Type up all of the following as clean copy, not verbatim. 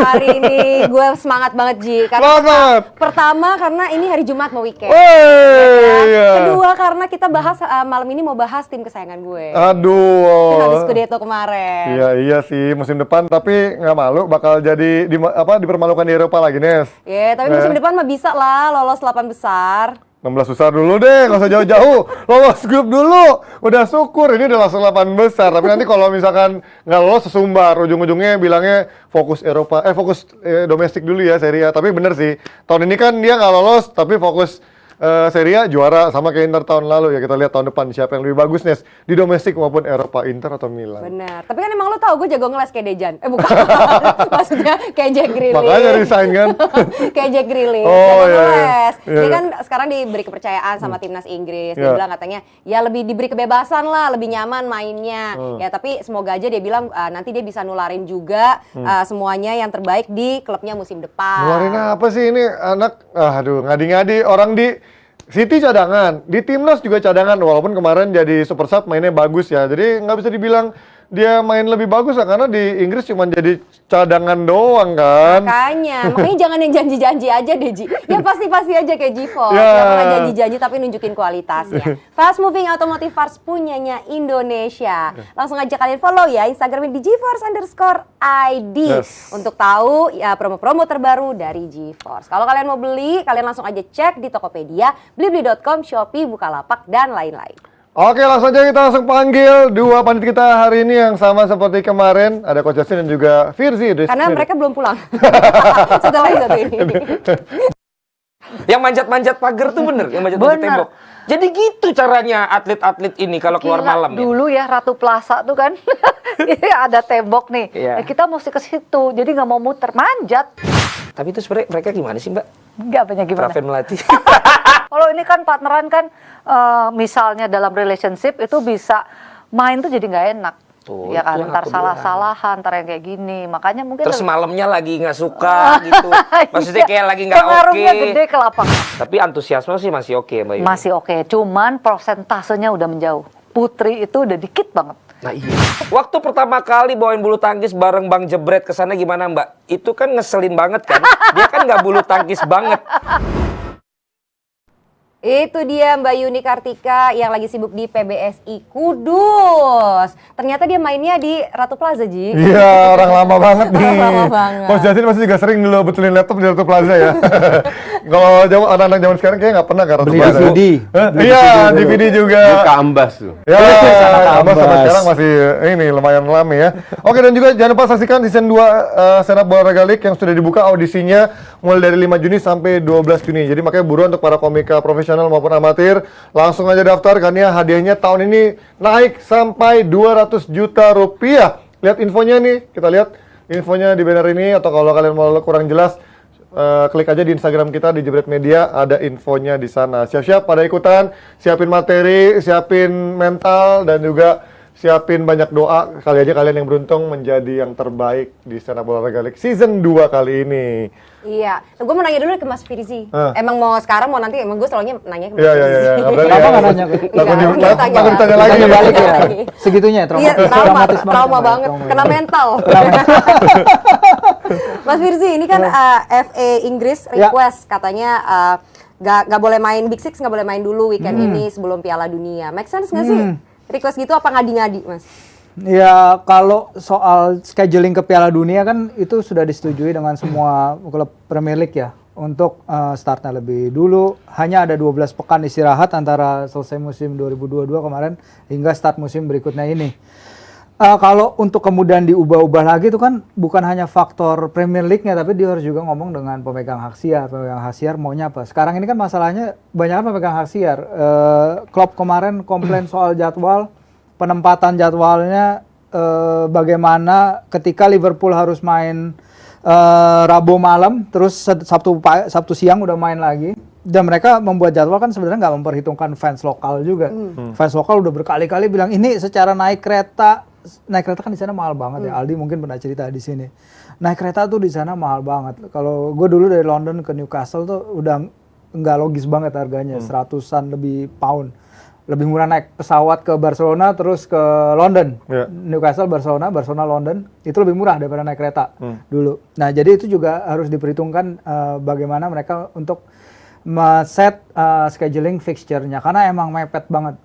Hari ini gue semangat banget Ji. Karena pertama karena ini hari Jumat mau weekend. Kedua karena kita bahas malam ini mau bahas tim kesayangan gue. Aduh. Habis Scudetto kemarin. Iya sih musim depan tapi nggak malu bakal jadi dipermalukan di Eropa lagi Nes. Iya tapi musim depan mah bisa lah lolos 8 besar. 16 besar dulu deh, nggak usah jauh-jauh. Lolos grup dulu. Udah syukur, ini udah langsung 8 besar. Tapi nanti kalau misalkan nggak lolos sesumbar, ujung-ujungnya bilangnya fokus Eropa, fokus domestik dulu ya Serie A. Tapi bener sih, tahun ini kan dia nggak lolos, tapi fokus Serie A juara sama kayak Inter tahun lalu ya. Kita lihat tahun depan siapa yang lebih bagus Nes di domestik maupun Eropa, Inter atau Milan. Bener, tapi kan emang lo tau gue jago ngeles kayak Dejan. Bukan, maksudnya kayak Jack Grealish. Makanya resign kan? Kayak Jack Grealish, jago ngeles. Dia kan sekarang diberi kepercayaan sama timnas Inggris. Dia bilang katanya ya lebih diberi kebebasan lah, lebih nyaman mainnya. Ya tapi semoga aja dia bilang nanti dia bisa nularin juga semuanya yang terbaik di klubnya musim depan. Nularin apa sih ini anak? Aduh, ngadi-ngadi orang di City cadangan, di timnas juga cadangan, walaupun kemarin jadi super sub mainnya bagus ya, jadi nggak bisa dibilang dia main lebih bagus lah, karena di Inggris cuma jadi cadangan doang kan. Makanya jangan yang janji-janji aja deh Ji, yang pasti-pasti aja kayak G-Force, nggak pernah janji-janji tapi nunjukin kualitasnya. Fast Moving Automotive Parts punyanya Indonesia. Langsung aja kalian follow ya Instagramnya di GeForce_ID untuk tahu ya promo-promo terbaru dari GeForce. Kalau kalian mau beli, kalian langsung aja cek di Tokopedia, Blibli.com, Shopee, Bukalapak, dan lain-lain. Oke, langsung aja kita langsung panggil dua pandit kita hari ini yang sama seperti kemarin. Ada Coach Justin dan juga Firzi. Karena mereka belum pulang. Setelah satu ini. Yang manjat-manjat pagar tuh bener, yang manjat-manjat tembok. Jadi gitu caranya atlet-atlet ini kalau keluar malam ya. Dulu ya Ratu Plaza tuh kan, ada tembok nih. Iya. Kita mesti ke situ, jadi nggak mau muter, manjat. Tapi itu sebenarnya mereka gimana sih Mbak? Nggak banyak gimana. Raven Melati. Kalau ini kan partneran kan, misalnya dalam relationship itu bisa main tuh jadi nggak enak. Tuh, ya kan, yang ntar aku salah-salahan, ntar yang kayak gini. Makanya mungkin terus malamnya lagi nggak suka gitu. Maksudnya kayak lagi nggak oke. pengaruhnya gede ke lapangan. Tapi antusiasme sih masih oke Mbak Yuni. Masih oke, cuman persentasenya udah menjauh. Putri itu udah dikit banget. Nah iya. Waktu pertama kali bawain bulu tangkis bareng Bang Jebret ke sana gimana Mbak? Itu kan ngeselin banget kan? Dia kan nggak bulu tangkis banget. Itu dia Mbak Yuni Kartika yang lagi sibuk di PBSI Kudus. Ternyata dia mainnya di Ratu Plaza, Ji. Iya, orang lama banget nih. Lama banget. Coach Justin pasti juga sering dulu betulin laptop di Ratu Plaza ya. Kalau anak-anak zaman sekarang kayaknya nggak pernah ke Ratu Beli Plaza. DVD. Iya, DVD juga. Buka Ambas tuh. Ya, Ambas sampai sekarang masih ini lumayan lama ya. Oke, dan juga jangan lupa saksikan season 2 Stand Up Olahraga League yang sudah dibuka audisinya mulai dari 5 Juni sampai 12 Juni. Jadi makanya buruan untuk para komika profesional maupun amatir, langsung aja daftar karena hadiahnya tahun ini naik sampai 200 juta rupiah. Lihat infonya nih, kita lihat infonya di banner ini, atau kalau kalian mau kurang jelas, klik aja di Instagram kita di Jebret Media, ada infonya di sana. Siap-siap pada ikutan, siapin materi, siapin mental, dan juga siapin banyak doa. Kali aja kalian yang beruntung menjadi yang terbaik di Stand Up Olahraga League season 2 kali ini. Iya, gue mau nanya dulu ke Mas Firzi. Emang mau sekarang mau nanti, emang gue selalu nanya ke Mas Iya. Firzi. Kenapa nggak nanya ke kita? Takut ditanya lagi. Tanya balik ya. Lagi. Segitunya ya, Iya, traumatis trauma banget, kena mental. Mas Firzi, ini kan FA Inggris request katanya nggak boleh main Big Six, nggak boleh main dulu weekend ini sebelum Piala Dunia. Make sense nggak sih? Request gitu apa ngadi-ngadi, Mas? Ya kalau soal scheduling ke Piala Dunia kan itu sudah disetujui dengan semua klub Premier League ya. Untuk startnya lebih dulu, hanya ada 12 pekan istirahat antara selesai musim 2022 kemarin hingga start musim berikutnya ini. Kalau untuk kemudian diubah-ubah lagi itu kan bukan hanya faktor Premier League-nya, tapi dia harus juga ngomong dengan pemegang hak siar. Pemegang hak siar maunya apa? Sekarang ini kan masalahnya banyak pemegang hak siar. Klopp kemarin komplain soal jadwal, penempatan jadwalnya bagaimana ketika Liverpool harus main Rabu malam, terus Sabtu siang udah main lagi. Dan mereka membuat jadwal kan sebenarnya nggak memperhitungkan fans lokal juga. Fans lokal udah berkali-kali bilang ini secara naik kereta kan di sana mahal banget ya. Aldi mungkin pernah cerita di sini. Naik kereta tuh di sana mahal banget. Kalau gue dulu dari London ke Newcastle tuh udah nggak logis banget harganya, seratusan lebih pound. lebih murah naik pesawat ke Barcelona terus ke London, Iya. Newcastle, Barcelona, London itu lebih murah daripada naik kereta dulu. Nah jadi itu juga harus diperhitungkan bagaimana mereka untuk set scheduling fixture-nya karena emang mepet banget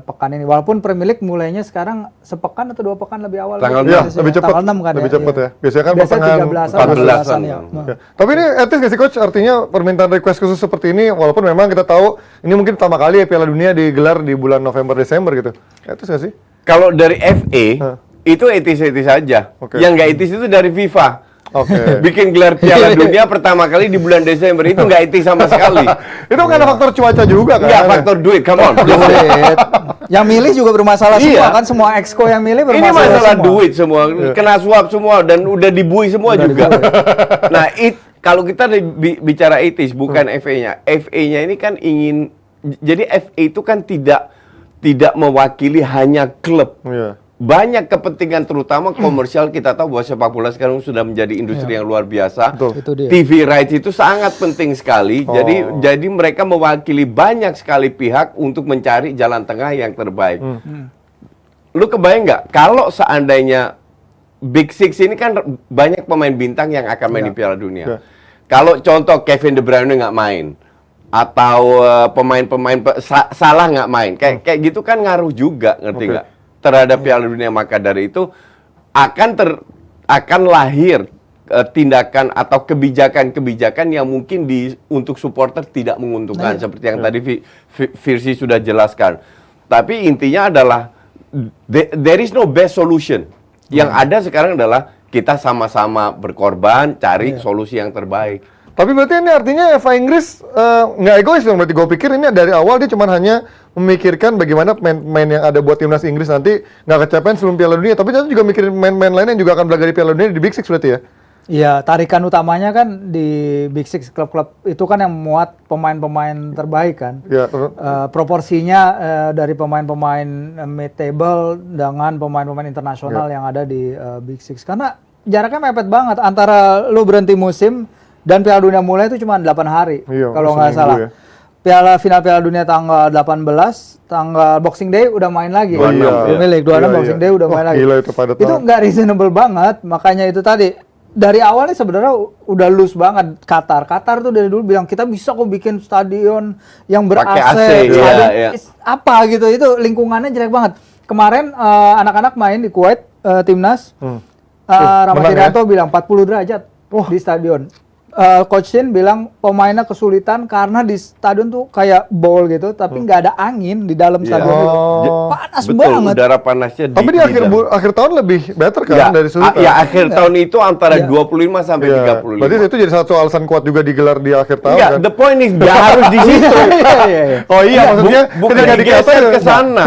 pekan ini. Walaupun Premier League mulainya sekarang sepekan atau 2 pekan lebih awal. Tanggal gitu Iya, biasanya. lebih cepat. Tanggal 6 kan Lebih ya. cepat Iya. ya. Biasanya kan Biasanya pertengahan 13-an, 14-an. ya. Oke. Tapi ini etis nggak sih coach? Artinya permintaan request khusus seperti ini, walaupun memang kita tahu ini mungkin pertama kali ya Piala Dunia digelar di bulan November-Desember gitu. Etis nggak sih? Kalau dari FA itu etis-etis aja. Oke. Yang nggak etis itu dari FIFA. Oke. Bikin gelar Piala Dunia pertama kali di bulan Desember itu nggak etis sama sekali. Itu karena faktor cuaca juga kan? Nggak faktor duit, come on. Duit. Yang milih juga bermasalah semua Iya. kan, semua exco yang milih Ini bermasalah masalah semua. duit semua, kena suap semua dan udah dibui semua juga. Nah, kalau kita bicara etis bukan FA-nya. FA-nya ini kan ingin, jadi FA itu kan tidak mewakili hanya klub. Iya. Banyak kepentingan terutama komersial, kita tahu bahwa sepak bola sekarang sudah menjadi industri yang luar biasa. Betul. Itu dia. TV rights itu sangat penting sekali. Jadi mereka mewakili banyak sekali pihak untuk mencari jalan tengah yang terbaik. Lu kebayang nggak kalau seandainya Big Six ini kan banyak pemain bintang yang akan main di Piala Dunia. Kalau contoh Kevin De Bruyne nggak main atau pemain-pemain salah nggak main, kayak gitu kan ngaruh juga, ngerti nggak? Terhadap Piala Dunia. Maka dari itu akan lahir tindakan atau kebijakan-kebijakan yang mungkin untuk supporter tidak menguntungkan seperti yang tadi Virsi sudah jelaskan. Tapi intinya adalah there is no best solution. Yang ada sekarang adalah kita sama-sama berkorban cari solusi yang terbaik. Tapi berarti ini artinya FA Inggris nggak egois dong. Berarti gue pikir ini dari awal dia cuma hanya memikirkan bagaimana pemain-pemain yang ada buat timnas Inggris nanti nggak kecapean sebelum Piala Dunia. Tapi ternyata juga mikirin pemain-pemain lain yang juga akan berlaga di Piala Dunia di Big Six berarti ya? Iya, tarikan utamanya kan di Big Six, klub-klub itu kan yang muat pemain-pemain terbaik kan. Ya, Proporsinya dari pemain-pemain mid table dengan pemain-pemain internasional yang ada di Big Six. Karena jaraknya mepet banget antara lu berhenti musim dan Piala Dunia mulai itu cuma 8 hari Iya, kalau nggak seminggu salah. ya. Final Piala Dunia tanggal 18, tanggal Boxing Day udah main lagi. 26, Premier League 26 Iya, Boxing iya. Day udah Wah, main lagi. gila itu padat Itu banget. nggak reasonable banget, makanya itu tadi dari awalnya sebenarnya udah loose banget Qatar. Qatar tuh dari dulu bilang kita bisa kok bikin stadion yang ber Pakai AC, AC, stadion iya. apa gitu. Itu lingkungannya jelek banget. Kemarin anak-anak main di Kuwait timnas. Rahmat menang Irianto bilang 40 derajat di stadion. Coach Shin bilang pemainnya kesulitan karena di stadion tuh kayak bowl gitu, tapi nggak ada angin di dalam stadion itu. Panas Betul, banget. udara panasnya Tapi di akhir tahun lebih better kan dari sudut ya akhir tahun itu antara 25 sampai Iya. 35. Berarti itu jadi satu alasan kuat juga digelar di akhir tahun Enggak, kan? the point is nggak harus di situ. Oh iya, maksudnya Bukan ketika di Qatar digeser ke sana.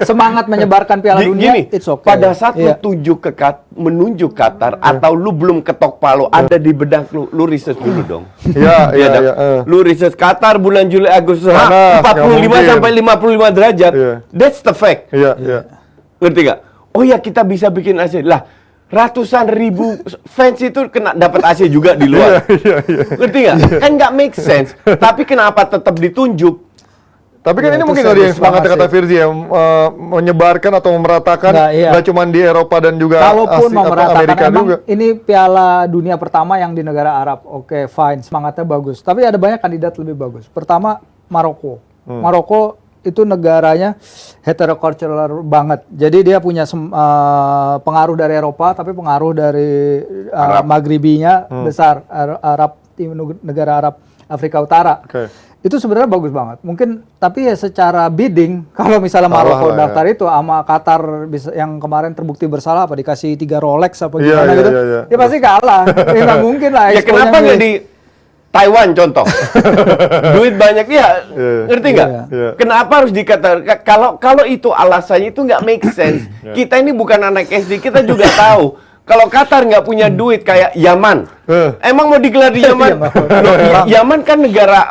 Semangat menyebarkan Piala Dunia, Gini, it's okay. pada saat Iya. lu menunjuk Qatar atau lu belum ketok palu ada di benak lu research dulu dong. Iya, iya, Dak? iya. Lu research Qatar bulan Juli Agustus Panas, nggak 45 mungkin. sampai 55 derajat. Iya. That's the fact. Iya, iya. Ngerti nggak? Oh ya kita bisa bikin AC. Lah, ratusan ribu fans itu kena dapat AC juga di luar. Ngerti nggak? Kan nggak make sense. Tapi kenapa tetap ditunjuk? Tapi kan Ya, ini itu mungkin dari yang serius semangat banget kata sih. Firzi ya, menyebarkan atau memeratakan Nggak, iya. nggak cuma di Eropa dan juga Kalaupun Asia mau atau meratakan, Amerika emang juga. ini Piala Dunia pertama yang di negara Arab. Oke, fine, semangatnya bagus. Tapi ada banyak kandidat lebih bagus. Pertama, Maroko. Maroko itu negaranya heterocultural banget. Jadi dia punya pengaruh dari Eropa, tapi pengaruh dari Maghribinya besar. Negara Arab Afrika Utara. Oke. Itu sebenarnya bagus banget. Mungkin tapi ya secara bidding kalau misalnya Kalah Maroko lah, daftar itu sama Qatar yang kemarin terbukti bersalah apa dikasih 3 Rolex apa Iya, gimana iya, gitu. iya. Ya pasti kalah. Ya nggak mungkin lah. Ya exco-nya kenapa nggak milih. di Taiwan contoh? Duit banyak ya, ngerti nggak? Iya. Kenapa harus dikatakan kalau itu alasannya itu nggak make sense. Kita ini bukan anak SD, kita juga tahu. Kalau Qatar nggak punya duit kayak Yaman, emang mau digelar di Yaman? Loh, Yaman kan negara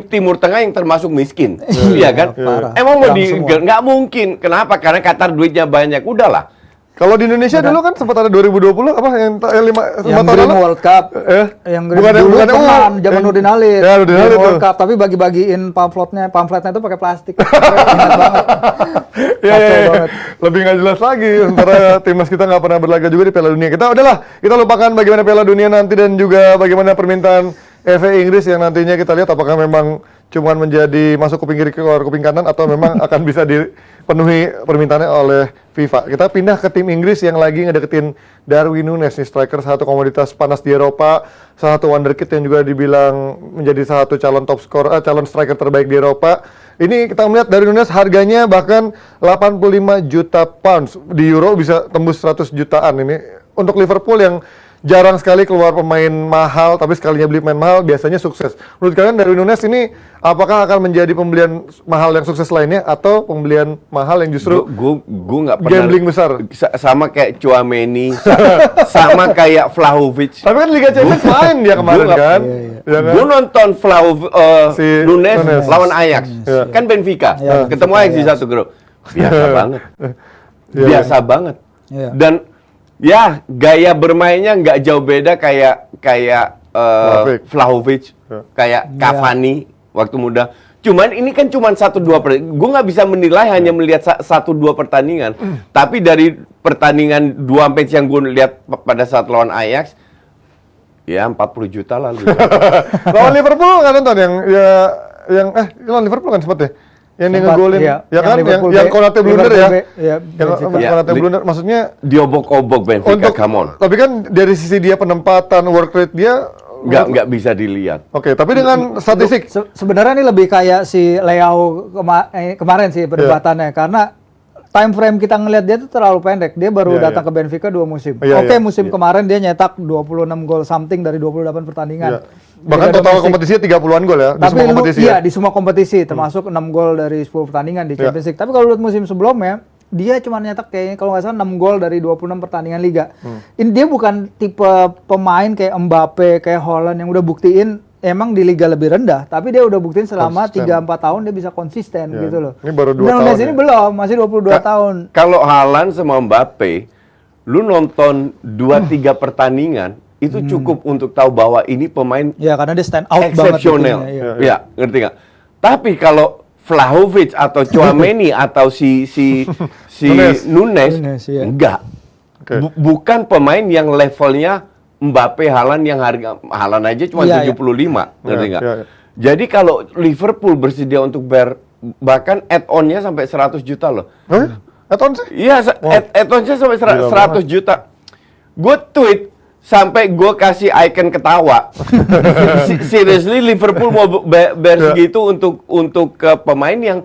Timur Tengah yang termasuk miskin, iya kan? Parah. Emang mau Perang semua. digelar? Nggak mungkin. Kenapa? Karena Qatar duitnya banyak. Udahlah. Kalau di Indonesia dulu kan sempat ada 2020 apa yang 5 Yang tahun Green lalu? World Cup. Bukan Yang Green yang- dulu bukan yang pernah ungu. zaman Nurdin Halid. Ya, Nurdin Green Halid World tuh. Cup, tapi bagi-bagiin pamfletnya itu pakai plastik. Ingat banget. Iya, Kacau iya, iya. banget. Lebih nggak jelas lagi. Sementara timnas kita nggak pernah berlaga juga di Piala Dunia. Kita lupakan bagaimana Piala Dunia nanti dan juga bagaimana permintaan FA Inggris yang nantinya kita lihat apakah memang cuman menjadi masuk kuping kiri keluar kuping kanan atau memang akan bisa dipenuhi permintaannya oleh FIFA. Kita pindah ke tim Inggris yang lagi ngedeketin Darwin Núñez nih, striker satu komoditas panas di Eropa, salah satu wonderkid yang juga dibilang menjadi salah satu calon top scorer, calon striker terbaik di Eropa. Ini kita melihat Darwin Núñez harganya bahkan 85 juta pounds, di euro bisa tembus 100 jutaan ini. Untuk Liverpool yang jarang sekali keluar pemain mahal, tapi sekalinya beli pemain mahal biasanya sukses. Menurut kalian Darwin Núñez ini apakah akan menjadi pembelian mahal yang sukses lainnya atau pembelian mahal yang justru Gue nggak pernah gambling besar? sama kayak Tchouaméni, sama kayak Vlahovic. Tapi kan Liga Champions main dia kemarin Gua nggak- kan? Ya kan? Gue nonton Si Núñez Núñez. lawan Ajax, Iya. kan Benfica, Iya, ketemu Benfica, Ajax di iya. satu grup, biasa banget, Iya, biasa banget. Iya. Dan ya gaya bermainnya nggak jauh beda kayak Vlahovic, Iya. kayak Cavani waktu muda. Cuman ini kan cuman 1-2 gue nggak bisa menilai hanya melihat 1-2 pertandingan. Tapi dari pertandingan 2 match yang gue lihat pada saat lawan Ajax, ya 40 juta lah. Lawan Liverpool nggak nonton yang lawan Liverpool kan sempat ya? Yang dia Sempat, ngegolin, iya. ya kan? Liverpool Yang B, Konate blunder Liverpool ya? B, iya, Yang Benfica. Konate Iya. blunder, maksudnya Diobok-obok Benfica, come on. tapi kan dari sisi dia penempatan work rate dia Nggak bisa dilihat. Oke, tapi dengan statistik Sebenarnya ini lebih kayak si Leao kemarin sih perdebatannya karena time frame kita ngelihat dia tuh terlalu pendek. Dia baru Iya, datang ke Benfica 2 musim. Iya, Oke, iya. musim kemarin dia nyetak 26 gol something dari 28 pertandingan. ya, bahkan Liga total domestik. kompetisinya 30-an gol ya di Tapi semua kompetisi ya. di semua kompetisi termasuk 6 gol dari 10 pertandingan di Iya. Champions League. Tapi kalau lihat musim sebelumnya dia cuma nyetak kayaknya kalau nggak salah 6 gol dari 26 pertandingan liga. Ini dia bukan tipe pemain kayak Mbappe, kayak Haaland yang udah buktiin emang di liga lebih rendah, tapi dia udah buktiin selama Konsisten. 3-4 tahun dia bisa konsisten Ya, gitu loh. ini baru 2 Dan tahun ini ya. belum, masih 22 tahun. Kalau Haaland sama Mbappe, lu nonton 2-3 pertandingan, itu cukup untuk tahu bahwa ini pemain Ya karena dia stand out banget. eksepsional. itunya, iya. Ya, ngerti nggak? Tapi kalau Vlahovic atau Tchouaméni atau si Núñez. Núñez, Núñez, iya. enggak. Oke. Bukan pemain yang levelnya Mbappe, Haaland yang harga Haaland aja cuma Iya, iya. 75, ngerti Iya, nggak? iya, iya. Jadi kalau Liverpool bersedia untuk bayar bahkan add-on-nya sampai 100 juta loh. Hah? Add-on sih? Iya, Wow. add-on-nya sampai Gila 100 juta. Gue tweet sampai gue kasih icon ketawa. Seriously Liverpool mau bayar Ya. segitu untuk pemain yang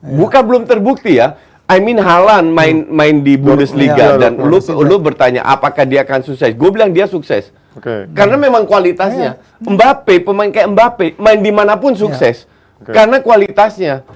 bukan belum terbukti ya. I mean Haaland main di Bundesliga Iya, dan Bundesliga. lu bertanya apakah dia akan sukses? Gue bilang dia sukses. Oke. Karena memang kualitasnya. Mbappe, pemain kayak Mbappe, main dimanapun sukses. Oke. Karena kualitasnya.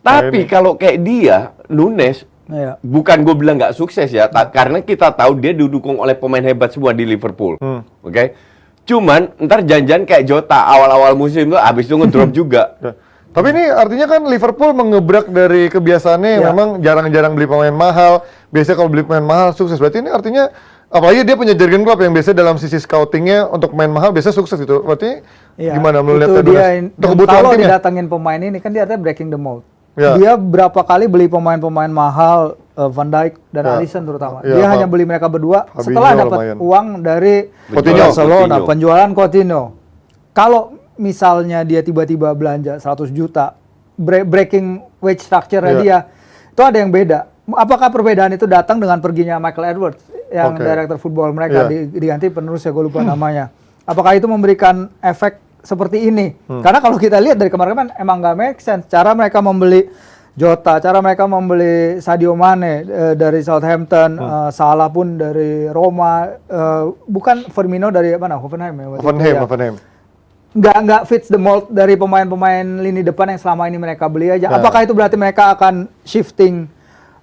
Tapi ini. kalau kayak dia, Núñez, Iya. bukan gue bilang nggak sukses ya, karena kita tahu dia didukung oleh pemain hebat semua di Liverpool. Oke? Cuman, ntar janjian kayak Jota, awal-awal musim tuh, abis itu ngedrop juga. Ya. Tapi ini artinya kan Liverpool mengebrak dari kebiasaannya yang Ya. memang jarang-jarang beli pemain mahal. Biasanya kalau beli pemain mahal sukses. Berarti ini artinya apalagi dia punya Jurgen Klopp yang biasanya dalam sisi scoutingnya untuk pemain mahal biasanya sukses gitu. Berarti Iya, gimana melihat itu dia untuk kebutuhan kalau timnya? didatengin pemain ini kan dia artinya breaking the mold. Ya. Dia berapa kali beli pemain-pemain mahal Van Dijk dan Ya. Alisson terutama. Ya, dia Pak. hanya beli mereka berdua Fabinho setelah dapat lumayan. uang dari Coutinho. Barcelona, Coutinho. penjualan Coutinho. Kalau misalnya dia tiba-tiba belanja 100 juta breaking wage structure-nya Ya. dia itu ada yang beda. Apakah perbedaan itu datang dengan perginya Michael Edwards yang Oke. director football mereka Ya. diganti penerusnya gue lupa namanya. Apakah itu memberikan efek seperti ini? Karena kalau kita lihat dari kemarin emang nggak make sense. Cara mereka membeli Jota, cara mereka membeli Sadio Mane dari Southampton, Salah pun dari Roma, bukan Firmino dari mana? Hoffenheim ya. waktu itu ya. Hoffenheim. Nggak fits the mold dari pemain-pemain lini depan yang selama ini mereka beli aja. Ya. Apakah itu berarti mereka akan shifting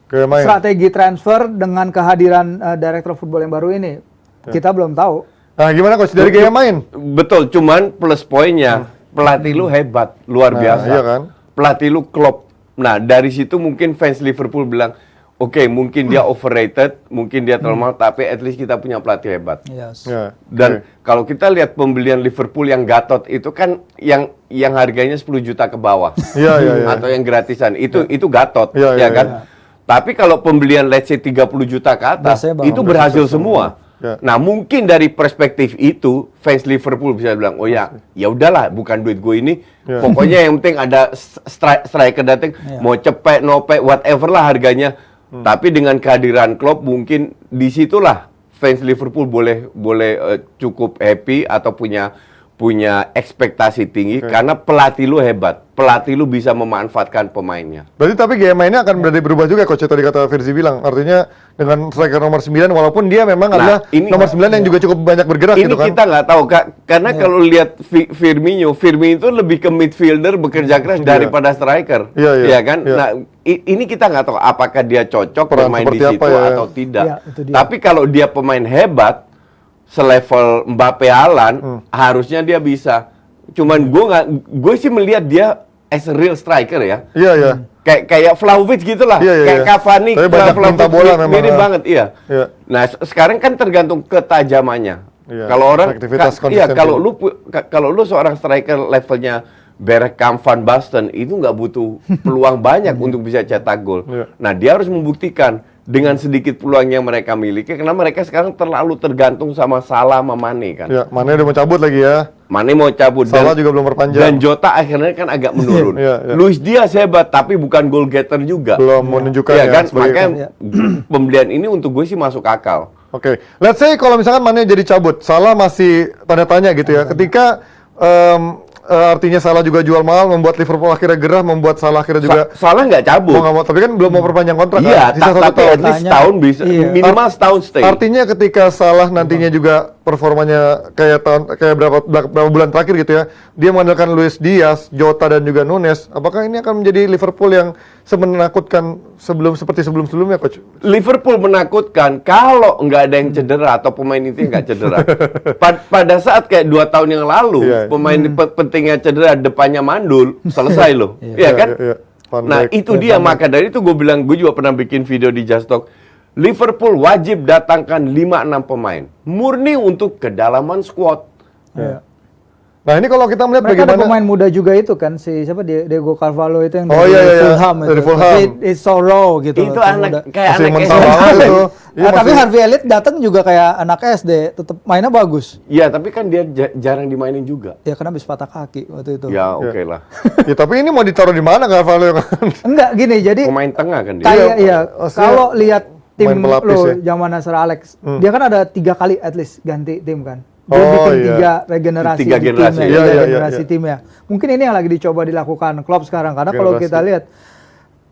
Kayak main. strategi transfer dengan kehadiran director football yang baru ini? Kita belum tahu. Nah, gimana coach dari gaya main? Betul, cuman plus poinnya, pelatih lu hebat, luar Nah, biasa. iya kan? Pelatih lu Klopp. Nah, dari situ mungkin fans Liverpool bilang, Oke, mungkin dia overrated, mungkin dia terlalu mahal, tapi at least kita punya pelatih hebat. Yes. Ya. Dan kalau kita lihat pembelian Liverpool yang gatot itu kan yang harganya 10 juta ke bawah. Iya, iya, iya. Atau yang gratisan. Itu gatot, Iya, iya, ya kan? iya. Tapi kalau pembelian let's say 30 juta ke atas, Biasanya itu berhasil semua. Ya. Nah, mungkin dari perspektif itu fans Liverpool bisa bilang, "Oh ya, ya udahlah, bukan duit gue ini. Ya. Pokoknya yang penting ada striker datang, mau cepet, nope, whatever lah harganya." Tapi dengan kehadiran Klopp mungkin disitulah fans Liverpool boleh cukup happy atau punya ekspektasi tinggi karena pelatih lu hebat, pelatih lu bisa memanfaatkan pemainnya. Berarti tapi gaya mainnya akan berubah juga, Coach, tadi kata Firzi bilang. Artinya dengan striker nomor 9 walaupun dia memang adalah nomor 9 yang juga cukup banyak bergerak Ini gitu kan. kita nggak tahu Kak, karena kalau lihat Firmino itu lebih ke midfielder bekerja keras daripada striker, Iya, iya, ya kan? iya. Nah, ini kita nggak tahu apakah dia cocok Peran bermain di seperti situ apa ya? atau tidak. Iya, itu dia. Tapi kalau dia pemain hebat, selevel Mbappe, Haaland, harusnya dia bisa. Cuman gue sih melihat dia as a real striker ya. Iya, iya. Kayak Vlahovic gitulah, Iya, iya, kayak iya. Cavani, Tapi banyak Vlahovic minta bola memang, mirip ya. banget, iya. Iya. Nah, sekarang kan tergantung ketajamannya. Iya, Kalau orang aktivitas iya, konsistensi. kalau lu seorang striker levelnya Bergkamp, Van Basten itu nggak butuh peluang banyak untuk bisa cetak gol. Iya. Nah, dia harus membuktikan dengan sedikit peluang yang mereka miliki karena mereka sekarang terlalu tergantung sama Salah sama Mane kan. Ya, Mane udah mau cabut lagi ya. Mane mau cabut Salah juga belum perpanjang. dan Jota akhirnya kan agak menurun. Iya, iya. Luis Diaz hebat tapi bukan goal getter juga. Belum menunjukkan Iya ya. kan? sebagai- Makanya pembelian ini untuk gue sih masuk akal. Oke, let's say kalau misalkan Mane jadi cabut, Salah masih tanda tanya gitu ya. Ketika artinya Salah juga jual mahal, membuat Liverpool akhirnya gerah, membuat Salah akhirnya juga Salah nggak cabut. mau nggak mau, tapi kan belum mau perpanjang kontrak Iya, kan? Sisa 1 tapi tahun. at least setahun bisa, Iya. minimal setahun stay. Artinya ketika Salah nantinya juga performanya kayak berapa bulan terakhir gitu ya, dia mengandalkan Luis Diaz, Jota dan juga Nunes, apakah ini akan menjadi Liverpool yang menakutkan seperti sebelum-sebelumnya, Coach? Liverpool menakutkan kalau nggak ada yang cedera atau pemain itu nggak cedera. Pada saat kayak 2 tahun yang lalu, Iya. pemain pentingnya cedera, depannya mandul, selesai loh. Iya kan? Iya. Van Nah, Dijk. itu dia. Maka dari itu gue bilang, gue juga pernah bikin video di Just Talk. Liverpool wajib datangkan 5-6 pemain. Murni untuk kedalaman squad. Iya. Nah ini kalau kita melihat Mereka ada bagaimana pemain muda juga itu kan, si siapa Diego Carvalho itu yang Oh, dari iya, iya, iya. Fulham itu. Dari Fulham. Tapi it's so raw gitu. Itu tim anak muda. kayak masih anak mentah SD. banget itu. Iya, Tapi masih- Harvey Elliott datang juga kayak anak SD, tetap mainnya bagus. Iya, tapi kan dia jarang dimainin juga. Ya karena habis patah kaki waktu itu. Ya, oke lah. Ya, tapi ini mau ditaruh di mana Carvalho? Enggak gini, jadi Pemain tengah kan dia. kayak iya, maksudnya kalau lihat tim main pelapis lo ya. zaman Sir Alex, dia kan ada 3 kali at least ganti tim kan. Dia Oh, bikin iya. 3 regenerasi Tiga di generasi. timnya, Iya, tiga iya, iya, generasi iya. timnya. Mungkin ini yang lagi dicoba dilakukan Klopp sekarang karena kalau Generasi. kita lihat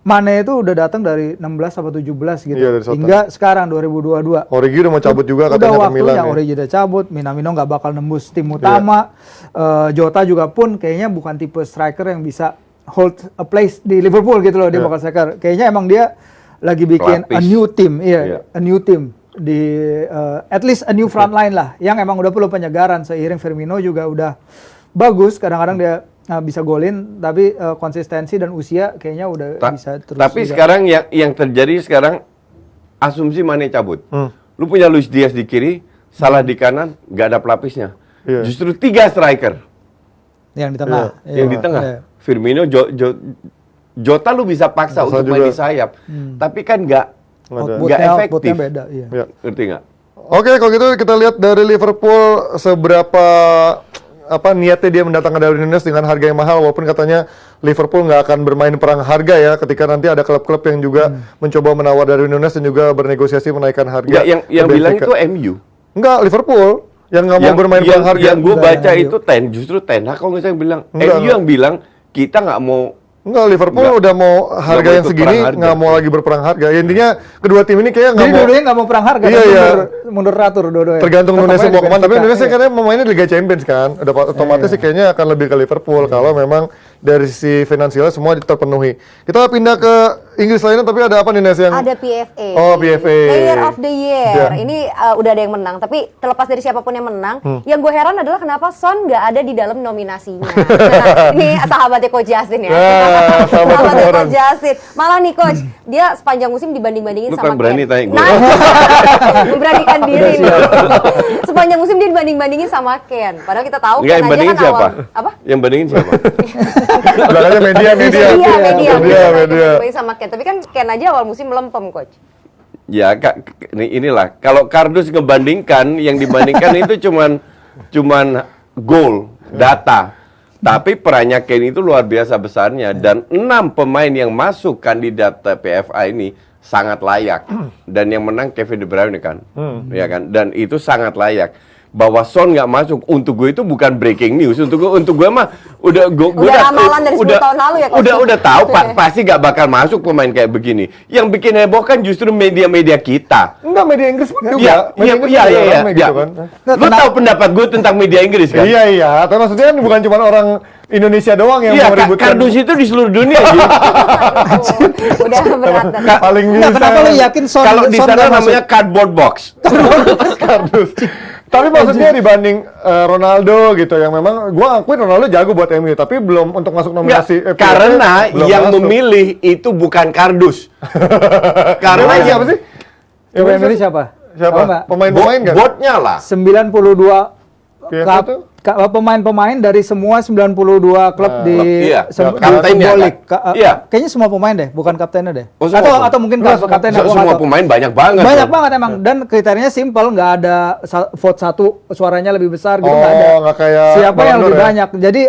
Mane itu udah datang dari 16 atau 17 gitu. Iya, dari Southampton. Hingga sekarang 2022. Origi udah mau cabut juga Udah katanya ke waktunya Milan. Ya. Origi udah cabut, Minamino nggak bakal nembus tim utama. Jota juga pun kayaknya bukan tipe striker yang bisa hold a place di Liverpool gitu loh, dia Iya. bakal striker. Kayaknya emang dia lagi bikin a Pelapis. new team, Iya. a new team di at least a new front line lah, yang emang udah perlu penyegaran seiring Firmino juga udah bagus, kadang-kadang dia bisa golin, tapi konsistensi dan usia kayaknya udah bisa terus. Tapi juga. sekarang yang terjadi sekarang asumsi Mane cabut. Lu punya Luis Diaz di kiri, Salah di kanan, nggak ada pelapisnya. Iya. Justru 3 striker yang di tengah, yang di tengah. Iya. Firmino, Jota lu bisa paksa untuk main juga. di sayap, tapi kan nggak Outputnya efektif. beda, iya. Ya. Ngerti nggak? Oke, kalau gitu kita lihat dari Liverpool seberapa niatnya dia mendatangkan Darwin Núñez dengan harga yang mahal, walaupun katanya Liverpool nggak akan bermain perang harga ya ketika nanti ada klub-klub yang juga mencoba menawar Darwin Núñez dan juga bernegosiasi menaikkan harga. Ya, yang ke bilang Benfica. itu MU. Enggak, Liverpool yang nggak mau bermain perang harga. Yang gue Enggak, baca MU. itu justru Ten Hag kalau misalnya bilang Enggak, MU yang bilang kita nggak mau. Enggak, Liverpool Enggak. udah mau harga mau yang ikut segini, perang harga. nggak mau lagi berperang harga. Ya, intinya kedua tim ini kayak nggak Jadi mau. dua-duanya nggak mau perang harga, Iya, tapi iya. mundur ratur dua-duanya. Tergantung Tetap Nunes aja mau di kemana, tapi Benfica, Nunes iya. karena pemainnya di Liga Champions kan, udah otomatis sih kayaknya akan lebih ke Liverpool kalau memang dari sisi finansialnya semua terpenuhi. Kita pindah ke Inggris lainnya, tapi ada apa nih Nes yang Ada PFA. Oh, PFA. Player of the Year. Ya. Ini udah ada yang menang, tapi terlepas dari siapapun yang menang, yang gue heran adalah kenapa Son nggak ada di dalam nominasinya. Nah, ini sahabatnya Coach Justin ya. Ya, sahabatnya orang. Coach Justin. Malah nih Coach, dia sepanjang musim dibanding-bandingin Lu sama kan berani Ken. tanya gue. Nah, memberanikan diri nih. Sepanjang musim dia dibanding-bandingin sama Ken. Padahal kita tahu Enggak, Ken yang aja bandingin kan siapa? awal. Apa? Yang bandingin siapa? Belakangnya media. Media. Sama Ken. Tapi kan Ken aja awal musim melempem, Coach. Ya, inilah. Kalau kardus ngebandingkan, yang dibandingkan itu cuman goal, data. Tapi perannya Kane itu luar biasa besarnya. Dan 6 pemain yang masuk kandidat PFA ini sangat layak. Dan yang menang Kevin De Bruyne kan. Ya kan? Dan itu sangat layak. Bahwa Son nggak masuk, untuk gue itu bukan breaking news. Untuk gue mah udah ramalan dari 10 tahun lalu ya, Coach? udah tahu pasti nggak bakal masuk pemain kayak begini. Yang bikin heboh kan justru media-media kita. Enggak, media Inggris pun juga. Media Inggris Iya. juga ramai gitu kan. Lu tahu pendapat gue tentang media Inggris kan? Iya. Tapi maksudnya kan bukan cuma orang Indonesia doang yang Iya, mau ributkan. kardus itu di seluruh dunia. Udah berat. Paling bisa. Nah, kenapa lu yakin Son Kalau di Son sana nggak masuk? namanya cardboard box. kardus. Tapi maksudnya dibanding Ronaldo gitu yang memang gua akuin Ronaldo jago buat MU tapi belum untuk masuk nominasi Nggak, karena belum yang masuk. memilih itu bukan kardus. Karena Memang yang siapa sih? Coba yang milih siapa? Siapa? Tahu nggak? Pemain-pemain kan? botnya lah. 92 PFA tuh? pemain-pemain dari semua 92 klub di iya. di Kaptennya, Football League. kan? Iya. Kayaknya semua pemain deh, bukan kaptennya deh. Oh, semua atau mungkin kaptennya. gua nggak Semua tahu. pemain banyak banget. Banyak Bro. banget emang, dan kriterianya simpel, nggak ada vote satu suaranya lebih besar gitu, nggak ada. nggak kayak Siapa yang Ballon lebih d'Or ya? banyak. Jadi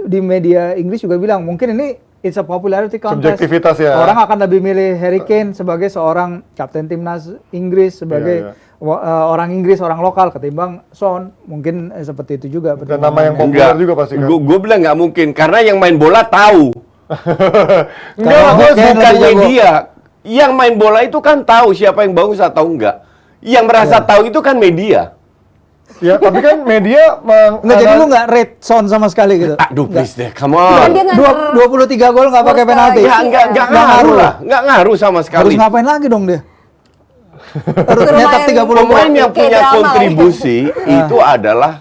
di media Inggris juga bilang mungkin ini it's a popularity contest. Subjektivitas ya. Orang akan lebih milih Harry Kane sebagai seorang kapten timnas Inggris, sebagai Iya. orang Inggris, orang lokal ketimbang Son. Mungkin seperti itu juga. Dan nama yang pertimbangannya. populer juga pasti kan. Gue bilang nggak mungkin karena yang main bola tahu. Enggak lah, Kalau Bos. Kane Bukan lebih jago. media. Yang main bola itu kan tahu siapa yang bagus atau enggak. Yang merasa tahu itu kan media. Ya, tapi kan media Nggak, jadi lu nggak rate Son sama sekali gitu? Aduh, please deh, come Kan on. dia nggak 23 gol nggak pakai penalti. Iya. Nggak ngaruh lah, nggak ngaruh sama Harus sekali. ngapain lagi dong dia? Harus Suruh nyetak main 30 gol. Pemain yang Kayak punya drama, kontribusi itu adalah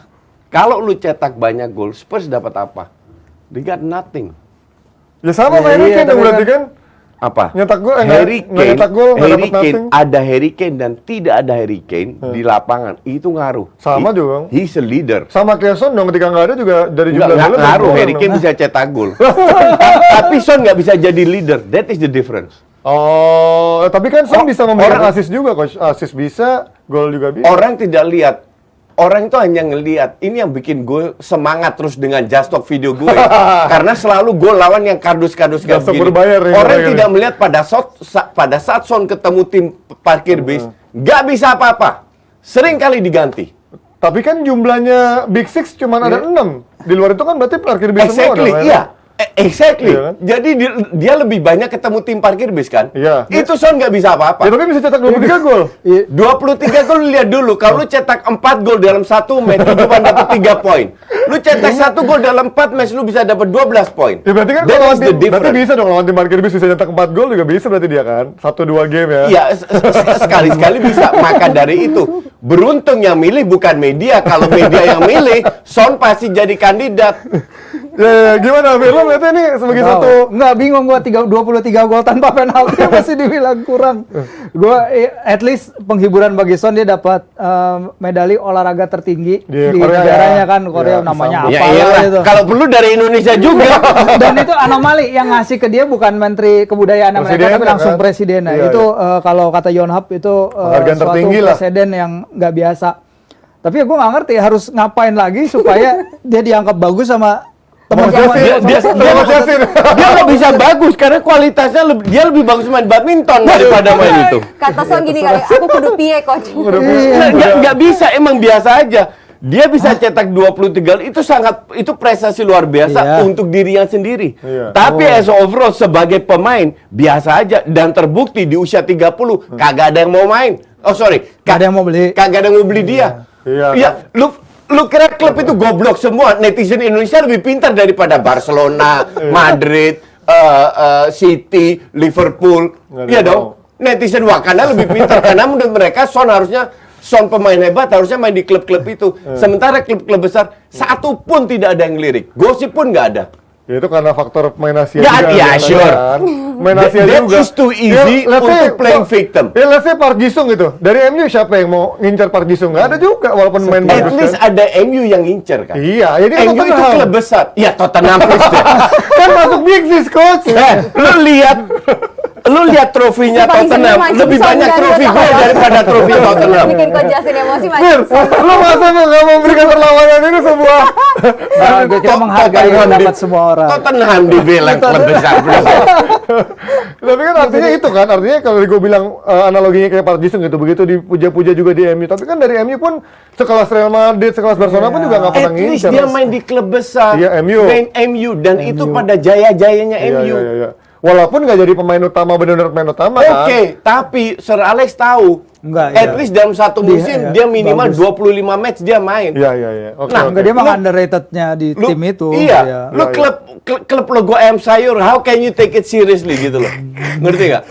kalau lu cetak banyak gol, Spurs dapat apa? They got nothing. Ya sama Ya, kayak Harry iya, Kane tapi berarti kan- kan. Apa? Nyetak gol, Harry nggak nyetak gol, nggak Harry dapat Kane, nothing. ada Harry Kane dan tidak ada Harry Kane di lapangan, itu ngaruh. Sama juga. He's a leader. Sama kayak Son dong, ketika nggak ada juga dari Nggak jumlah golnya ngaruh, berkurang Harry dong. Kane bisa cetak gol. Tapi Son nggak bisa jadi leader. That is the difference. Oh, tapi kan Son bisa memberikan orang- assist juga, Coach. Assist bisa, gol juga bisa. Orang tidak lihat. Orang itu hanya ngelihat. Ini yang bikin gue semangat terus dengan Just Talk video gue. Karena selalu gue lawan yang kardus-kardus kayak Just Talk begini. berbayar nih, Orang orangnya tidak nih. melihat pada saat Son ketemu tim parkir bis, nggak bisa apa-apa. Sering kali diganti. Tapi kan jumlahnya Big Six cuma ada 6. Di luar itu kan berarti parkir bis semua Exactly, dong, ya? iya. Exactly. Iya kan? Jadi dia lebih banyak ketemu tim parkir bis kan? Iya. Itu Son nggak bisa apa-apa. Ya tapi bisa cetak 23 gol. 23 gol lihat dulu. Kalau lu cetak 4 gol dalam satu match lu cuma dapat 3 poin. Lu cetak 1 gol dalam 4 match lu bisa dapat 12 poin. Ya berarti kan That kalau is the berarti difference. bisa dong lawan tim parkir bis bisa cetak 4 gol juga bisa berarti dia kan. 1-2 game ya. Iya, sekali-sekali bisa. Maka dari itu, beruntung yang milih bukan media. Kalau media yang milih, Son pasti jadi kandidat. Ya, gimana Firman lihatnya nih sebagai satu Nggak, bingung gua 23 gol tanpa penalti masih dibilang kurang. Gua at least penghiburan bagi Son, dia dapat medali olahraga tertinggi Di di Korea negaranya ya. kan, Korea Ya, namanya disambut. Ya apa iyalah, gitu. kalau perlu dari Indonesia juga. Dan itu anomali, yang ngasih ke dia bukan menteri kebudayaan mereka, Presiden tapi langsung kan? presiden. Nah, Iya, itu kalau kata Yonhap itu Penghargaan suatu tertinggi lah. presiden yang nggak biasa. Tapi ya gue nggak ngerti harus ngapain lagi supaya dia dianggap bagus sama teman-teman. Dia nggak bisa bagus karena kualitasnya dia lebih bagus main badminton daripada main itu. Kata Son gini kali, aku kudu piye, Coach. Nggak bisa, emang biasa aja. Dia bisa cetak 23 gol, itu prestasi luar biasa Iya. untuk dirinya sendiri. Iya. Tapi as overall sebagai pemain biasa aja dan terbukti di usia 30 kagak ada yang mau main. Oh sorry, Nggak ada yang mau beli. Kagak ada yang mau beli dia. Iya. Iya, lu kira klub itu goblok semua? Netizen Indonesia lebih pintar daripada Barcelona, Madrid, City, Liverpool. Nggak ada Iya yang dong. Netizen Wakanda lebih pintar karena menurut mereka Son pemain hebat harusnya main di klub-klub itu. Sementara klub-klub besar satu pun tidak ada yang lirik. Gosip pun nggak ada. Ya itu karena faktor pemain Asia Ya, juga. ya, biasanya sure. kan. Pemain Asia That juga. is too easy let's say, untuk playing victim. Ya let's say Park Ji-sung gitu. Dari MU siapa yang mau ngincar Park Ji-sung? Nggak ada juga walaupun main At bagus least kan. ada MU yang ngincer kan. Iya, jadi kan MU itu Tottenham. klub besar. Ya Tottenham please deh. Kan masuk Big Six, coach. Lu lihat trofinya Paling seneng Tottenham, mancing lebih Son banyak dan trofi Tottenham. gue daripada trofi Tottenham. Bikin Coach Justin emosi Mir, mancing. lu masa nggak memberikan perlawanan ini sebuah Nah, gue kira menghargai Tottenham pendapat di- semua orang. Tottenham dibilang klub besar. Tapi kan artinya itu kan, artinya kalau gue bilang analoginya kayak Park Ji-sung gitu, begitu dipuja-puja juga di MU. Tapi kan dari MU pun sekelas Real Madrid, sekelas Barcelona pun juga nggak pernah At least ngincar. dia main di klub besar. Iya, MU. Main MU dan itu pada jaya-jayanya Iya, MU. iya, iya. Walaupun nggak jadi pemain utama, benar-benar pemain utama kan. Oke, tapi Sir Alex tahu. Enggak, At iya. least dalam satu musim Iya, dia minimal bagus. 25 match dia main. Iya, iya, iya. Oke, Nah, oke. Enggak, dia mah Lu- underrated-nya di tim itu. Iya, Iya. lu Iya, klub logo ayam sayur, how can you take it seriously gitu loh. Ngerti nggak?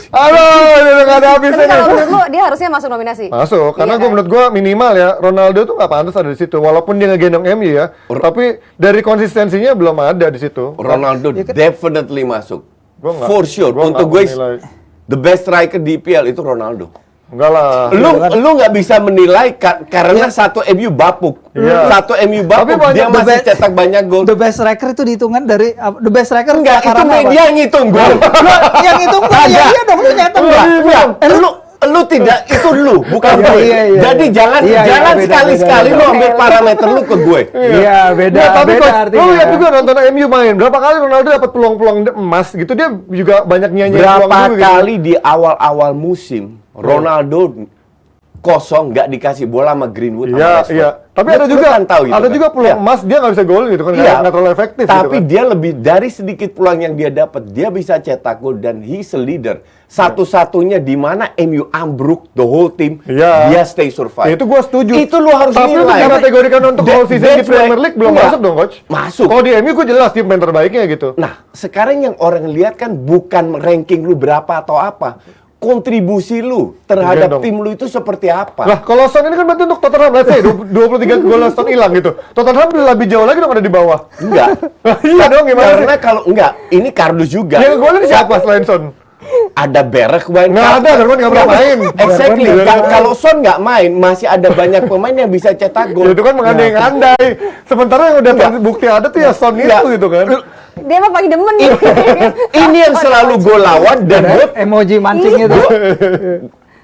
Aduh, ini udah nggak ada Tapi habisnya kalau nih. menurut lu dia harusnya masuk nominasi. Masuk, karena Iya gue kan? menurut gue minimal ya Ronaldo tuh nggak pantas ada di situ, walaupun dia ngegendong MU ya, tapi dari konsistensinya belum ada di situ. Ronaldo definitely masuk. Gua nggak- For sure. gua Untuk nggak gue menilai. the best striker di IPL itu Ronaldo. Enggak lah. Lu nggak bisa menilai karena satu MU bapuk. Iya. Satu MU bapuk banyak dia masih the best- cetak banyak gol. The best striker itu dihitungan dari the best striker Enggak, itu karena apa? media yang ngitung gol. Yang itu enggak, ya Kagak. iya dong lu nyetak Enggak, enggak. enggak. Lu tidak, itu lu, bukan Iya, gue. iya, iya, Jadi iya. jangan Iya, iya, jangan beda, sekali-sekali beda, lu beda. ambil parameter lu ke gue. Iya, beda. Nah, tapi beda coach, artinya. lu lihat juga nonton MU main. Berapa kali Ronaldo dapat peluang-peluang emas gitu, dia juga banyak nyanyi peluang Berapa juga gitu. kali di awal-awal musim Ronaldo kosong nggak dikasih bola sama Greenwood sama Iya, Rashford. iya. Tapi Lu- ada lu juga kan tahu itu ada kan? juga peluang Iya. emas dia nggak bisa gol gitu kan, Iya, nggak terlalu efektif tapi gitu kan. dia lebih dari sedikit peluang yang dia dapat, dia bisa cetak gol dan he's a leader. Satu-satunya di mana MU ambruk the whole team, Iya. dia stay survive. Ya, itu gua setuju. Itu lu harus Tapi lu nilai. dikategorikan untuk That- all season di that's why- Premier League belum Enggak. masuk dong, coach? Masuk. Kalau di MU gue jelas dia pemain terbaiknya gitu. Nah, sekarang yang orang lihat kan bukan ranking lu berapa atau apa. Kontribusi lu terhadap Iya dong. tim lu itu seperti apa? Lah, kalau Son ini kan berarti untuk Tottenham, let's say 23 gol Son hilang gitu. Tottenham lebih jauh lagi dong ada di bawah. Enggak. Iya dong, gimana sih? Karena kalau enggak, ini kardus juga. Yang golin siapa selain Son? Ada Berek main. Nggak ada, Dortmund nggak pernah main. Exactly. Dortmund nggak Kalau Son nggak main, masih ada banyak pemain yang bisa cetak Ya gol. itu kan mengandai-andai. Sementara yang udah bukti ada tuh ya Son Nggak. itu gitu kan. Dia mah paling demen nih. Ini yang selalu gue lawan dan Emoji mancing itu.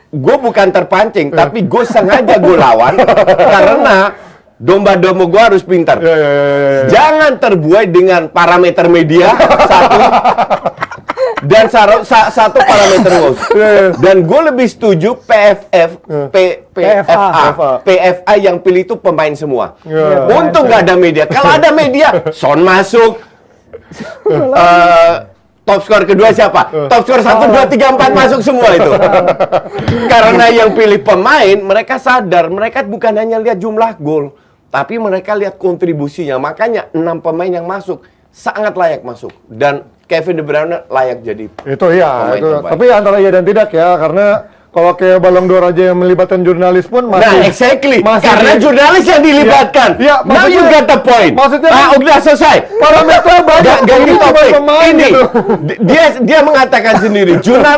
gue bukan terpancing, tapi gue sengaja gue lawan karena domba-domba gue harus pintar. Ya, ya, ya, ya, ya. Jangan terbuai dengan parameter media satu dan satu parameter WOS. Dan gue lebih setuju PFA yang pilih itu pemain semua. Ya. Untung nggak ada media. Kalau ada media, Son masuk. Top skor kedua siapa? Top skor 1, 2, 3, 4 masuk semua itu. Karena yang pilih pemain, mereka sadar, mereka bukan hanya lihat jumlah gol, tapi mereka lihat kontribusinya. Makanya 6 pemain yang masuk sangat layak masuk dan Kevin De Bruyne layak jadi. Itu iya, Pemain itu. terbaik. Tapi antara iya dan tidak ya, karena kalau kayak Ballon d'Or aja yang melibatkan jurnalis pun masih. Nah, exactly. masih Karena di- jurnalis yang dilibatkan. Iya, Now you maksudnya- get the point. maksudnya- Udah selesai. Parameternya banyak. Ganti Ini cuma topik. pemain Ini gitu. dia mengatakan sendiri.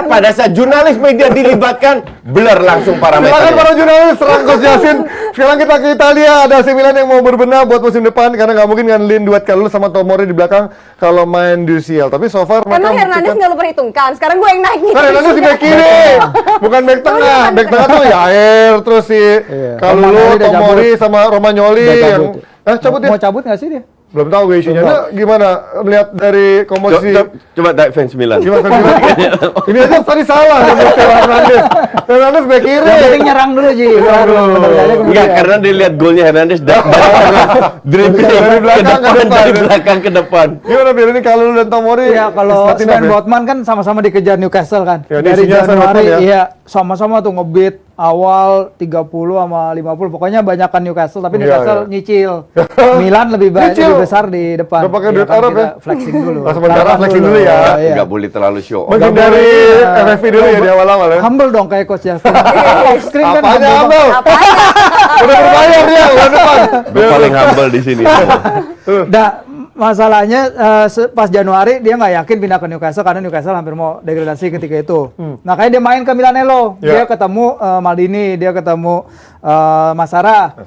Pada saat jurnalis media dilibatkan, blur langsung Silakan para parameternya. jurnalis, serang Coach Yasin. Sekarang kita ke Italia, ada AC Milan yang mau berbenah buat musim depan karena nggak mungkin ngandelin duet Kalulu sama Tomori di belakang kalau main di UCL. Tapi so far mereka Emang Hernandez membuktikan- nggak lu perhitungkan? Sekarang gue yang naik nih. Kan Hernandez di back kiri, bukan back tengah. Back tengah tuh Yair, terus si Kalulu, Romagnoli udah Tomori cabut. sama Romagnoli Udah yang cabut. cabut ya? Mau cabut nggak sih dia? Belum tahu gue isunya. Nah, gimana melihat dari komposisi Coba tanya fans Milan. gimana? Ini aja tadi salah nih buat Theo Hernandez. Hernandez back kiri. Yang penting nyerang dulu Ji. Enggak, karena dia lihat golnya Hernandez dribbling Dari belakang ke depan. dari belakang ke depan. Gimana Bill ini kalau lu dan Tomori? Iya, kalau starting Sven up ya? Botman kan sama-sama dikejar Newcastle kan. Ya, Dari isinya Sven Januari, Botman ya. iya, sama-sama tuh ngebit awal 30 sama 50. Pokoknya banyakan Newcastle, tapi Iya, Newcastle iya. nyicil. Milan lebih Nyicil? lebih besar di depan. Udah pakai Iya duit kan, Arab kita ya? flexing dulu. Nah, sementara Taruhan flexing dulu ya. Iya. Enggak boleh terlalu show off. Menghindari FFP dulu ya di awal-awal ya. Humble dong kayak coach Justin. Off screen kan Apanya humble Abel? Udah berbayar dia bulan depan. Gue paling humble di sini. Nah, masalahnya pas Januari dia nggak yakin pindah ke Newcastle karena Newcastle hampir mau degradasi ketika itu. Makanya dia main ke Milanello. Ya. Dia ketemu Maldini, dia ketemu Masara.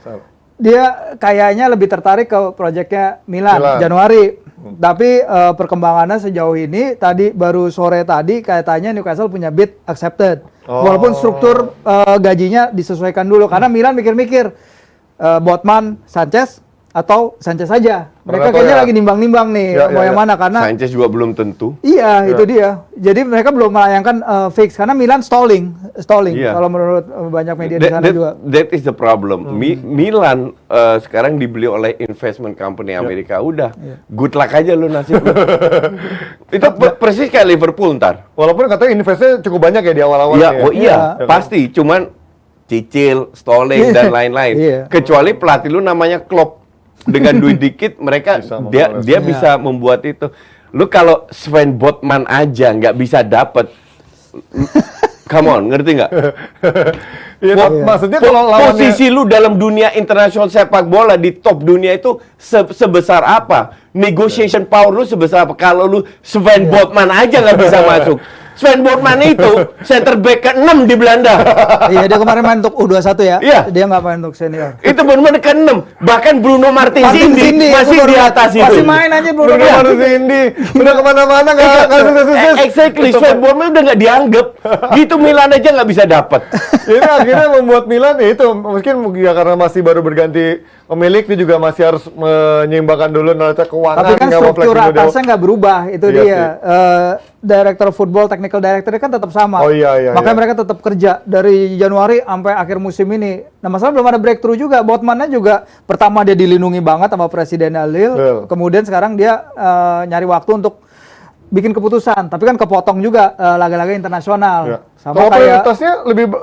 Dia kayaknya lebih tertarik ke proyeknya Milan. Januari. Tapi perkembangannya sejauh ini tadi baru sore tadi katanya Newcastle punya bid accepted. Walaupun struktur gajinya disesuaikan dulu karena Milan mikir-mikir Botman, Sanchez atau Sanchez saja. Mereka Beberapa kayaknya ya. lagi nimbang-nimbang nih Ya, mau ya, yang ya. mana karena Sanchez juga belum tentu. iya itu dia. Jadi mereka belum melayangkan fix karena Milan stalling Iya. kalau menurut banyak media di sana juga. That is the problem. Milan sekarang dibeli oleh investment company Amerika. Udah, good luck aja lu nasib lu. Itu persis kayak Liverpool ntar. Walaupun katanya investnya cukup banyak ya di awal-awal. Iya, ya. oh iya, Ya. pasti. Cuman cicil, stalling dan lain-lain. Iya. Kecuali pelatih lu namanya Klopp. Dengan duit dikit mereka Bisa dia memperoleh. dia bisa membuat itu. Lu kalau Sven Botman aja nggak bisa dapet, come on, ngerti nggak? Iya, maksudnya kalau lawannya Posisi lu dalam dunia internasional sepak bola di top dunia itu sebesar apa? Negotiation power lu sebesar apa? Kalau lu Sven Botman aja nggak bisa masuk. Sven Botman itu center back ke-6 di Belanda. Iya dia kemarin main untuk U21 ya. Iya. Dia nggak main untuk senior. Itu benar-benar ke-6. Bahkan Bruno Martins Martin Indi Cindy, masih aku di baru- atas itu. masih main aja Bruno Bruno Martins. Martins Indi udah kemana-mana nggak sukses-sukses. Exactly, Sven Botman udah nggak dianggap. Gitu Milan aja nggak bisa dapat. Ini akhirnya membuat Milan ya itu mungkin ya karena masih baru berganti pemilik dia juga masih harus menyeimbangkan dulu neraca keuangan. Tapi kan nggak mau struktur fleksibel atasnya nggak berubah, itu Iya dia. Director football, technical director kan tetap sama. Oh, iya, Makanya iya. mereka tetap kerja dari Januari sampai akhir musim ini. Nah masalah belum ada breakthrough juga. Botmannya juga pertama dia dilindungi banget sama Presiden Lille. Betul. Kemudian sekarang dia nyari waktu untuk bikin keputusan. Tapi kan kepotong juga laga-laga internasional. Ya. Sama Kalau kayak prioritasnya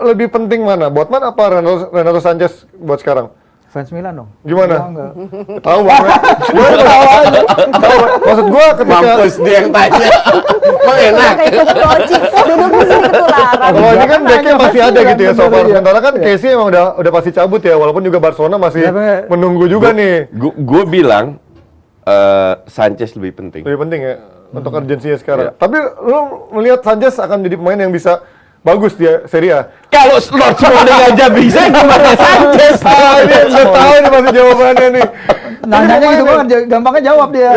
lebih penting mana? Botman apa Renato Sanchez buat sekarang? fans Milan dong. Gimana? Enggak. Tahu banget. Tahu aja. Tahu. Maksud gua ketika Mampus dia yang tanya. Emang enak. Kayak kuku koci, duduk di sini ketularan. kalau ini kan backnya masih ada Kan gitu ya so bener far. dia. Sementara kan Casey emang udah pasti cabut ya, walaupun juga Barcelona masih Ya, bener. menunggu juga nih. Gue bilang Sanchez lebih penting. Lebih penting ya untuk urgensinya sekarang. Tapi lu melihat Sanchez akan jadi pemain yang bisa bagus dia Serie A. Kalau Lord Smalling aja bisa, gimana Sanchez? Ini udah tahu nih pasti jawabannya nih. Nanyanya gitu banget, gampangnya jawab dia.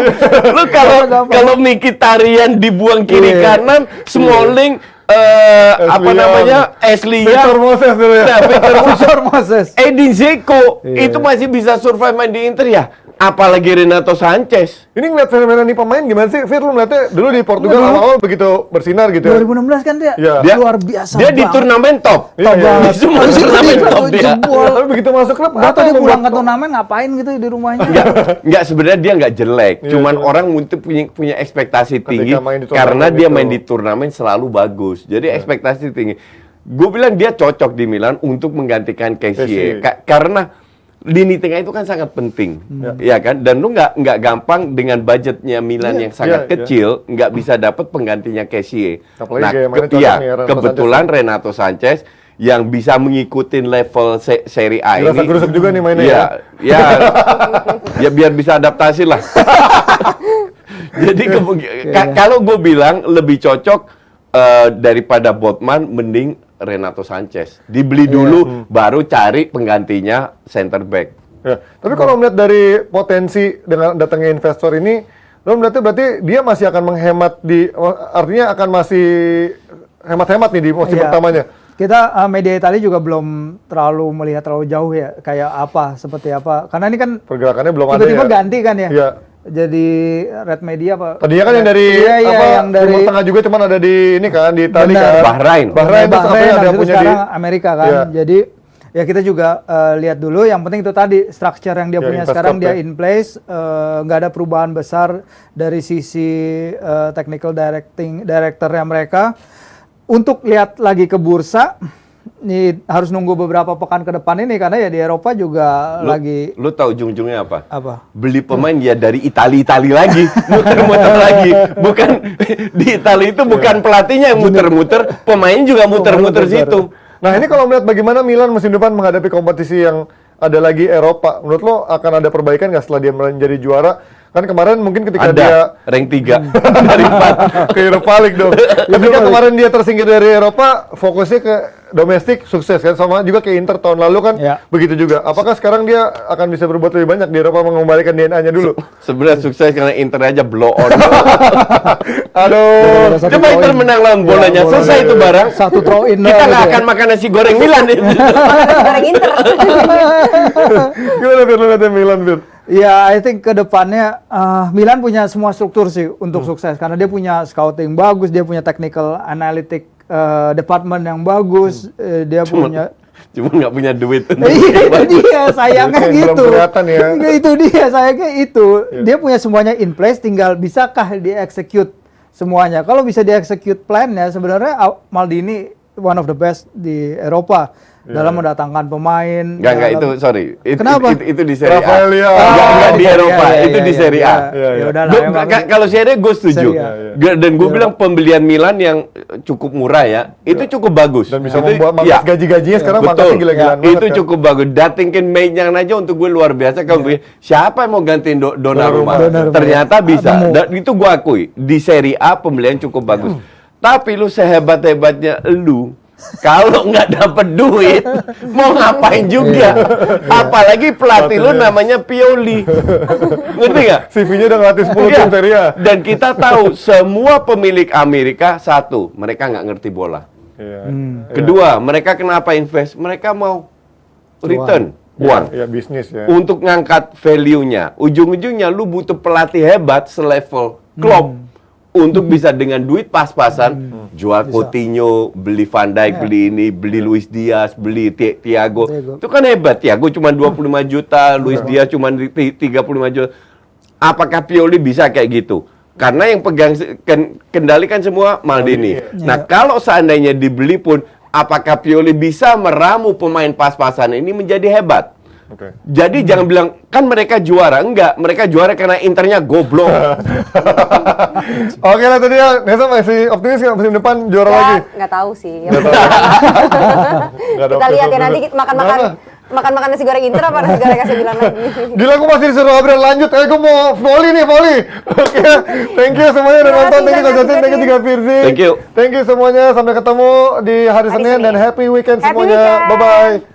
Lu kalau Gampang. kalau Mkhitaryan dibuang kiri Iya. kanan, Smalling apa Young. namanya Ashley Victor Young, Moses dulu ya. nah, Victor Moses. Edin Dzeko Iya. itu masih bisa survive main di Inter ya. Apalagi Renato Sanchez. Ini ngeliat fenomena nih pemain gimana sih? Fir, lu ngeliatnya dulu di Portugal awal-awal begitu bersinar gitu ya? 2016 kan dia, Iya. luar biasa Dia di banget. turnamen top. Iya, iya. banget. Di semua turnamen top dia. Jebol. Tapi begitu masuk klub, Gak tau dia yang pulang ke membuat- turnamen ngapain gitu di rumahnya. Enggak sebenarnya dia nggak jelek, Iya, cuman cuman- orang mungkin punya ekspektasi Ketika tinggi main di turnamen karena dia itu. main di turnamen selalu bagus. Jadi ekspektasi tinggi. Gue bilang dia cocok di Milan untuk menggantikan Kessie. Kessie. Karena lini tengah itu kan sangat penting, ya kan? Dan lu nggak gampang dengan budgetnya Milan yang sangat iya, kecil, nggak bisa dapat penggantinya Kessie. Apalagi kayak mainnya cocok iya, nih, Renato kebetulan Renato Sanchez yang bisa mengikuti level Serie A Dirasa ini. gerusuk juga nih mainnya Iya, ya, ya biar bisa adaptasi lah. Jadi kalau gue bilang lebih cocok daripada Botman, mending Renato Sanchez. Dibeli dulu, baru cari penggantinya center back. Ya. Tapi kalau melihat dari potensi dengan datangnya investor ini, lo melihatnya berarti dia masih akan menghemat artinya akan masih hemat-hemat nih di musim Iya. pertamanya. Kita media Italia juga belum terlalu melihat terlalu jauh ya, kayak apa, seperti apa. Karena ini kan Pergerakannya belum ada tiba-tiba ya. ganti kan ya. Iya. jadi Red Media apa? Tadinya kan yang dari Iya, apa yang dari Timur Tengah juga cuman ada di ini kan di Itali Benar. kan. Bahrain. Bahrain terus apa yang ada habis itu punya di sekarang Amerika kan. Iya. Jadi ya kita juga lihat dulu. Yang penting itu tadi structure yang dia Ya, punya investor sekarang dia ya. in place, nggak ada perubahan besar dari sisi technical directornya mereka. Untuk lihat lagi ke bursa, ini harus nunggu beberapa pekan ke depan ini karena ya di Eropa juga lagi Lu tahu ujung-ujungnya apa? apa? Beli pemain ya dari Itali lagi, muter-muter lagi. Bukan di Itali itu bukan pelatihnya yang muter-muter, pemain juga muter-muter situ. Nah, ini kalau melihat bagaimana Milan musim depan menghadapi kompetisi yang ada lagi Eropa, menurut lo akan ada perbaikan nggak setelah dia menjadi juara? Kan kemarin mungkin ketika dia Ada rank 3 dari 4. ke Europa League dong. Ketika kemarin dia tersingkir dari Eropa, fokusnya ke domestik sukses kan, sama juga ke Inter tahun lalu kan Ya. begitu juga. Apakah sekarang dia akan bisa berbuat lebih banyak di Eropa mengembalikan DNA-nya dulu? Sebenarnya sukses karena Inter aja blow on. Aduh. Coba Inter menang lawan bolanya, selesai itu barang. Satu throw in Kita doang nggak gitu ya. akan makan nasi goreng Milan. Goreng Inter. Gimana Fir, lo liatnya Milan Fir? Ya, I think ke depannya Milan punya semua struktur sih untuk sukses karena dia punya scouting bagus, dia punya technical analytic department yang bagus, dia punya Cuma nggak punya duit. Iya, itu dia sayangnya Belum gitu. kelihatan ya. Itu dia sayangnya itu. Dia punya semuanya in place, tinggal bisakah dia execute semuanya. Kalau bisa dia execute plan-nya sebenarnya Maldini one of the best di Eropa dalam mendatangkan pemain. Enggak itu sorry. Kenapa? Itu di Serie A. Rafaelia. Enggak di iya, Eropa, iya, itu iya, di iya, Serie A. iya. Iya, iya. Ya udah lah, Gua- emang Kalau Serie A gue setuju. Serie A. Dan gue bilang pembelian Milan yang cukup murah ya, itu cukup bagus. Dan bisa Itu- membuat mangkas iya. gaji-gajinya sekarang Betul. mangkasnya gila-gilaan banget Itu kan. cukup bagus. Datingin Maignan aja untuk gue luar biasa. Kalau gue, siapa yang mau gantiin Donnarumma? Donnarumma. Ternyata bisa. Nemu. Dan itu gue akui. Di Serie A pembelian cukup bagus. Tapi lu sehebat-hebatnya lu, kalau nggak dapet duit, mau ngapain juga? Apalagi pelatih lu namanya Pioli. Ngerti nggak? CV-nya udah ngelatih 10 Iya. tim Serie A. Dan kita tahu semua pemilik Amerika satu, mereka nggak ngerti bola. Iya. Kedua, mereka kenapa invest? Mereka mau return uang. Iya, bisnis ya. Untuk ngangkat value-nya. Ujung-ujungnya lu butuh pelatih hebat selevel Klopp untuk bisa dengan duit pas-pasan jual Coutinho, beli Van Dijk, beli ini, beli Luis Diaz, beli Thiago. Itu kan hebat. Thiago cuma 25 juta, Luis Diaz cuma 35 juta. Apakah Pioli bisa kayak gitu? Karena yang pegang kendalikan semua Maldini. Nah, kalau seandainya dibeli pun apakah Pioli bisa meramu pemain pas-pasan ini menjadi hebat? Oke. Jadi jangan bilang kan mereka juara, enggak, mereka juara karena Internya goblok. Oke lah tadi ya, Nesa masih optimis nggak musim depan juara lagi? Nggak tahu sih. Nggak ada Kita lihat ya optimis. nanti makan-makan makan-makan nasi goreng Inter apa nasi goreng kasih bilang lagi. Gila, aku masih disuruh Abril lanjut. Gue mau volley nih, volley. Oke, thank you semuanya udah Terima nonton. kasih Thank you Coach banyak, Justin, thank you juga Firzi. Thank you. Thank you semuanya. Sampai ketemu di hari Hari Senin Senin. dan happy weekend Happy semuanya. weekend. Bye-bye.